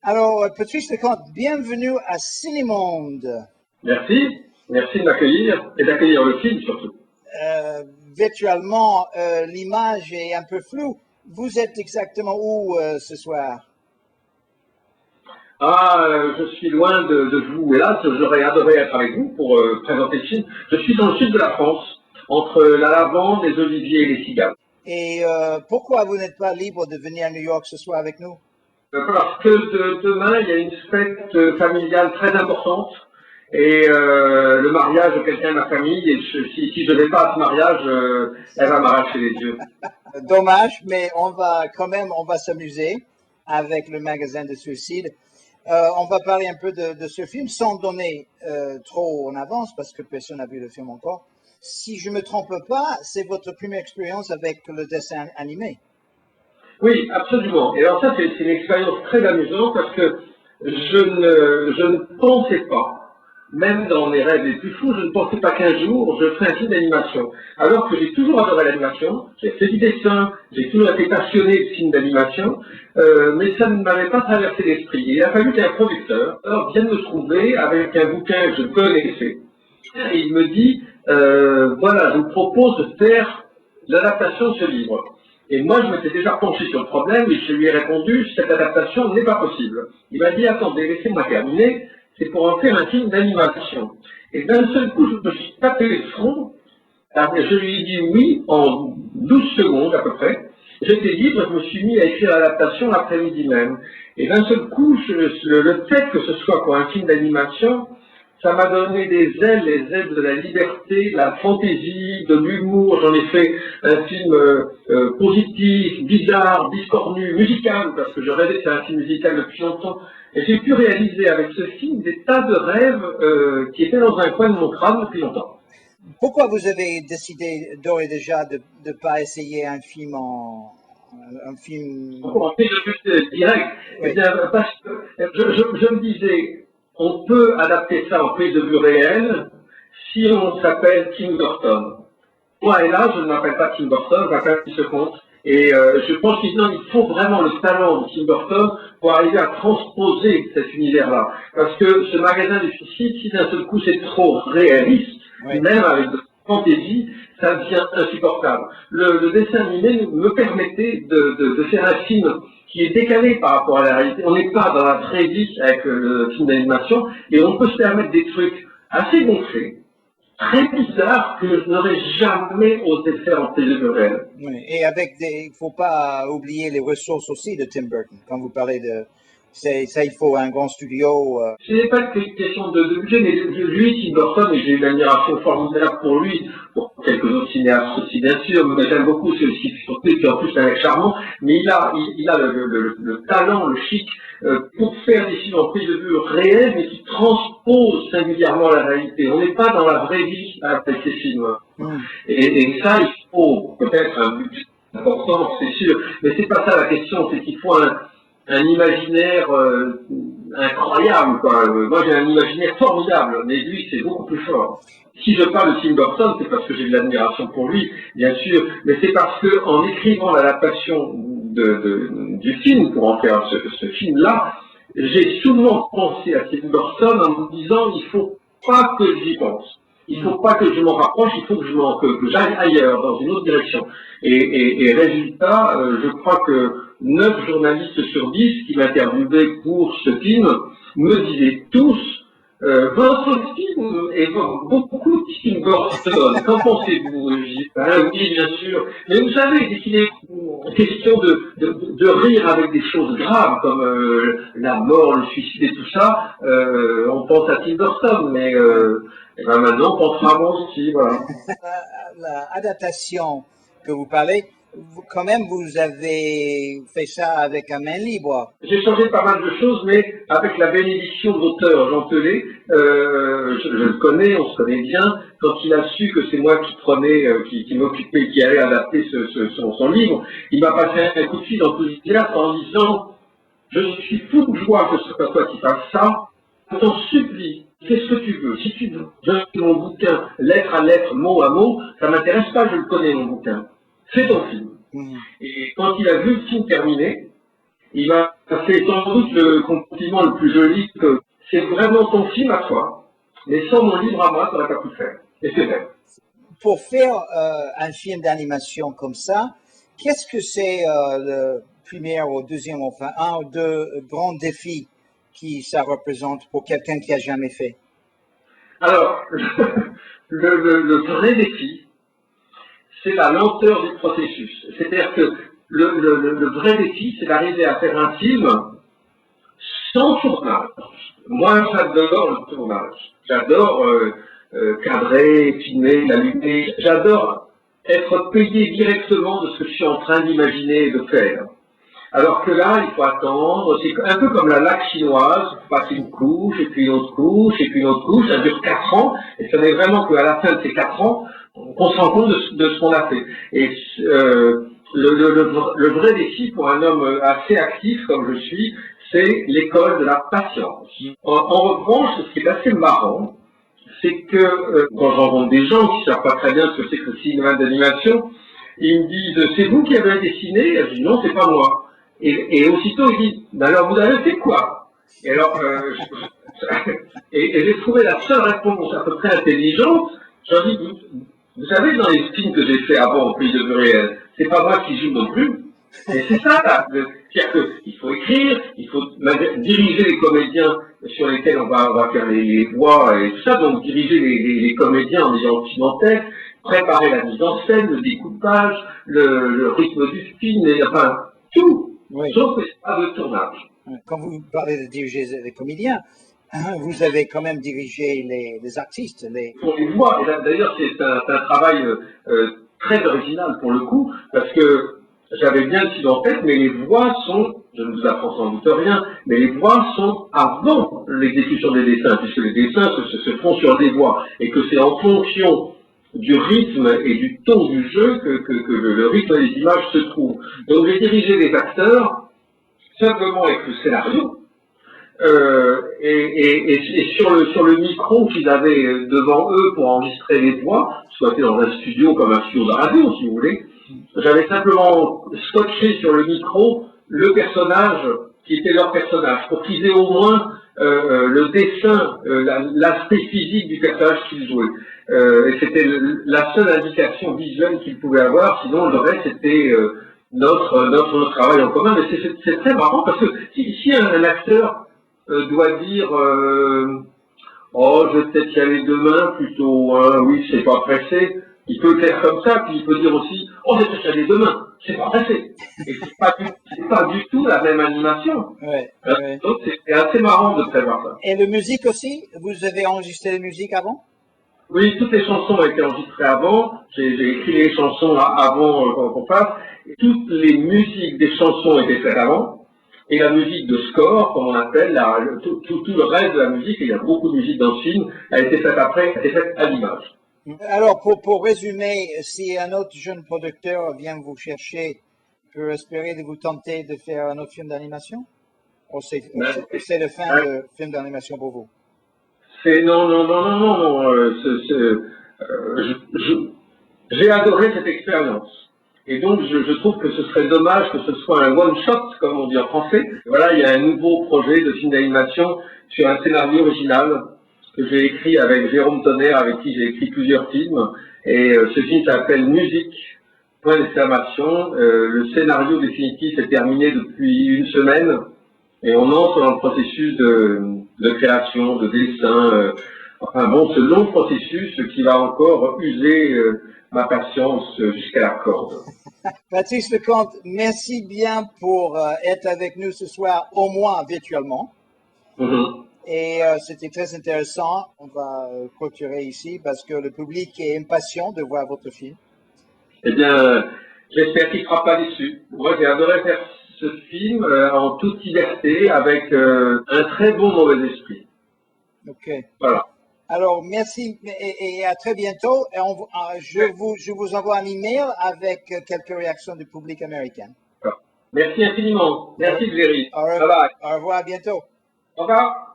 Alors, Patrice Lecomte, bienvenue à Cinémonde. Merci, merci de m'accueillir et d'accueillir le film surtout. Virtuellement, l'image est un peu floue. Vous êtes exactement où ce soir? Je suis loin de vous, hélas, j'aurais adoré être avec vous pour présenter le film. Je suis dans le sud de la France, entre la lavande, les oliviers et les cigales. Et pourquoi vous n'êtes pas libre de venir à New York ce soir avec nous? Parce que demain, il y a une fête familiale très importante et le mariage de quelqu'un de ma famille, et si je ne vais pas à ce mariage, elle va m'arracher les yeux. Dommage, mais on va s'amuser avec le magasin de suicide. On va parler un peu de ce film sans donner trop en avance parce que personne n'a vu le film encore. Si je ne me trompe pas, c'est votre première expérience avec le dessin animé. Oui, absolument. Et alors ça, c'est une expérience très amusante parce que je ne pensais pas, même dans mes rêves les plus fous, je ne pensais pas qu'un jour je ferais un film d'animation. Alors que j'ai toujours adoré l'animation, j'ai fait du dessin, j'ai toujours été passionné de films d'animation, mais ça ne m'avait pas traversé l'esprit. Il a fallu qu'un producteur vienne me trouver avec un bouquin que je connaissais. Et il me dit, voilà, je vous propose de faire l'adaptation de ce livre. Et moi, je m'étais déjà penché sur le problème et je lui ai répondu, cette adaptation n'est pas possible. Il m'a dit, attendez, laissez-moi terminer, c'est pour en faire un film d'animation. Et d'un seul coup, je me suis tapé le front, je lui ai dit oui en 12 secondes à peu près. J'étais libre, je me suis mis à écrire l'adaptation l'après-midi même. Et d'un seul coup, le fait que ce soit pour un film d'animation, ça m'a donné des ailes, les ailes de la liberté, de la fantaisie, de l'humour. J'en ai fait un film positif, bizarre, biscornu, musical, parce que je rêvais de faire un film musical depuis longtemps. Et j'ai pu réaliser avec ce film des tas de rêves qui étaient dans un coin de mon crâne depuis longtemps. Pourquoi vous avez décidé d'ores et déjà de ne pas essayer un film un film... En fait, le but direct, Oui. eh bien, parce que je me disais, on peut adapter ça en prise de vue réelle si on s'appelle Tim Burton. Moi, et là, je ne m'appelle pas Tim Burton, je m'appelle Chris Lecomte. Et je pense qu'il faut vraiment le talent de Tim Burton pour arriver à transposer cet univers-là. Parce que ce magasin du suicide, si d'un seul coup c'est trop réaliste, Oui. même avec de fantaisie, ça devient insupportable. Le dessin animé me permettait de faire un film qui est décalé par rapport à la réalité. On n'est pas dans la vraie vie avec le film d'animation et on peut se permettre des trucs assez gonflés, très bizarre que je n'aurais jamais osé faire en télévisuel. Oui. Et il faut pas oublier les ressources aussi de Tim Burton. Quand vous parlez ça, il faut un grand studio. Ce n'est pas une question de budget, mais lui, Tim Burton, et j'ai une admiration formidable pour lui, pour quelques autres cinéastes aussi, bien sûr, mais j'aime beaucoup ce surtout, qui en plus est un mec charmant, mais il a le talent, le chic, pour faire des films en prise de vue réelle, mais qui transposent singulièrement la réalité. On n'est pas dans la vraie vie avec ces films. Et ça, il faut peut-être un budget important, c'est sûr, mais c'est pas ça la question, c'est qu'il faut un imaginaire incroyable, quoi. Moi, j'ai un imaginaire formidable, mais lui, c'est beaucoup plus fort. Si je parle de Tim Burton, c'est parce que j'ai de l'admiration pour lui, bien sûr, mais c'est parce que en écrivant l'adaptation du film, pour en faire ce film-là, j'ai souvent pensé à Tim Burton en me disant, il faut pas que j'y pense. Il faut pas que je m'en rapproche, il faut que j'aille ailleurs, dans une autre direction. Et résultat, je crois que 9 journalistes sur 10 qui m'interviewaient pour ce film me disaient tous votre film est beaucoup de Tim Burton. Qu'en pensez-vous? Oui, bien sûr. Mais vous savez, dès qu'il est question de rire avec des choses graves comme la mort, le suicide et tout ça, on pense à Tim Burton, mais ben maintenant, on pensera à moi aussi, voilà. L'adaptation que vous parlez, quand même, vous avez fait ça avec un main libre. J'ai changé pas mal de choses, mais avec la bénédiction de l'auteur Jean Pelé, je le connais, on se connaît bien. Quand il a su que c'est moi qui prenais, qui m'occupais, qui allait adapter son livre, il m'a passé un coup de fil enthousiaste en disant « Je suis fou de joie que ce soit toi qui fasses ça. Je t'en supplie, fais ce que tu veux. Si tu veux, je fais mon bouquin lettre à lettre, mot à mot, ça m'intéresse pas, je le connais mon bouquin. Fais ton film. » Et quand il a vu le film terminé, Il m'a fait sans doute le compliment le plus joli que c'est vraiment ton film à toi, mais sans mon livre à moi, ça n'aurait pas pu le faire. Et c'est vrai. Pour faire un film d'animation comme ça, qu'est-ce que c'est le premier ou deuxième, enfin un ou deux grands défis qui ça représente pour quelqu'un qui a jamais fait? Alors, le vrai défi, c'est la lenteur du processus. C'est-à-dire que le vrai défi, c'est d'arriver à faire un film sans tournage. Moi, j'adore le tournage. J'adore cadrer, filmer, allumer. J'adore être payé directement de ce que je suis en train d'imaginer et de faire. Alors que là, il faut attendre, c'est un peu comme la laque chinoise, il faut passer une couche, et puis une autre couche, et puis une autre couche, ça dure 4 ans, et ce n'est vraiment qu'à la fin de ces 4 ans qu'on se rend compte de ce qu'on a fait. Et le vrai défi pour un homme assez actif comme je suis, c'est l'école de la patience. En revanche, ce qui est assez marrant, c'est que quand je rencontre des gens qui ne savent pas très bien ce que c'est que le cinéma d'animation, ils me disent « c'est vous qui avez dessiné ?» Je dis « non, c'est pas moi ». Et aussitôt, il dit, ben alors vous avez fait quoi? Et alors, et j'ai trouvé la seule réponse à peu près intelligente. J'ai dit, vous savez, dans les films que j'ai fait avant au Pays de Muriel, c'est pas moi qui joue non plus. Et c'est ça, là. C'est-à-dire qu'il faut écrire, il faut diriger les comédiens sur lesquels on va faire les voix et tout ça, donc diriger les comédiens en ayant le film en tête, préparer la mise en scène, le découpage, le rythme du film, et, enfin, tout. Oui. Sauf que c'est pas de tournage. Quand vous parlez de diriger les comédiens, vous avez quand même dirigé les artistes. Pour les voix, et d'ailleurs c'est un travail très original pour le coup, parce que j'avais bien le film en tête, mais les voix sont, je ne vous apprends sans doute rien, mais les voix sont avant l'exécution des dessins, puisque les dessins se font sur des voix, et que c'est en fonction du rythme et du ton du jeu que le rythme des images se trouve. Donc j'ai dirigé les acteurs simplement avec le scénario et sur le micro qu'ils avaient devant eux pour enregistrer les voix, soit dans un studio comme un studio de radio si vous voulez, j'avais simplement scotché sur le micro le personnage qui était leur personnage pour qu'ils aient au moins le dessin, l'aspect physique du personnage qu'ils jouaient. Et c'était la seule indication visuelle qu'ils pouvaient avoir, sinon le reste c'était notre travail en commun. Mais c'est très marrant parce que si un acteur doit dire oh je vais peut-être y aller demain plutôt, hein, oui c'est pas pressé, il peut le faire comme ça, puis il peut dire aussi oh je vais peut-être y aller demain, c'est pas pressé. Et c'est pas du tout la même animation. Ouais, ouais. Donc c'est assez marrant de prévoir ça. Et la musique aussi? Vous avez enregistré la musique avant? Oui, toutes les chansons ont été enregistrées avant. J'ai écrit les chansons avant qu'on fasse. Toutes les musiques des chansons étaient faites avant. Et la musique de score, comme on appelle, tout le reste de la musique, et il y a beaucoup de musique dans ce film, a été faite après, a été faite à l'image. Alors, pour résumer, si un autre jeune producteur vient vous chercher, peut espérer de vous tenter de faire un autre film d'animation? Ou c'est le fin de film d'animation pour vous? Non. J'ai adoré cette expérience. Et donc, je trouve que ce serait dommage que ce soit un one-shot, comme on dit en français. Voilà, il y a un nouveau projet de film d'animation sur un scénario original que j'ai écrit avec Jérôme Tonnerre, avec qui j'ai écrit plusieurs films. Et ce film s'appelle Musique, point d'exclamation. Le scénario définitif est terminé depuis une semaine. Et on entre dans le processus de création, de dessin. Enfin bon, ce long processus qui va encore user ma patience jusqu'à la corde. Patrice Lecomte, merci bien pour être avec nous ce soir, au moins virtuellement. Et c'était très intéressant. On va clôturer ici parce que le public est impatient de voir votre film. Eh bien, j'espère qu'il ne sera pas déçu. Moi, j'ai adoré faire ce film en toute liberté, avec un très bon mauvais esprit. Ok. Voilà. Alors, merci et à très bientôt. Et je vous envoie un email avec quelques réactions du public américain. Merci infiniment. Merci, Valérie. Au revoir, Bye bye. au revoir, à bientôt. Au revoir.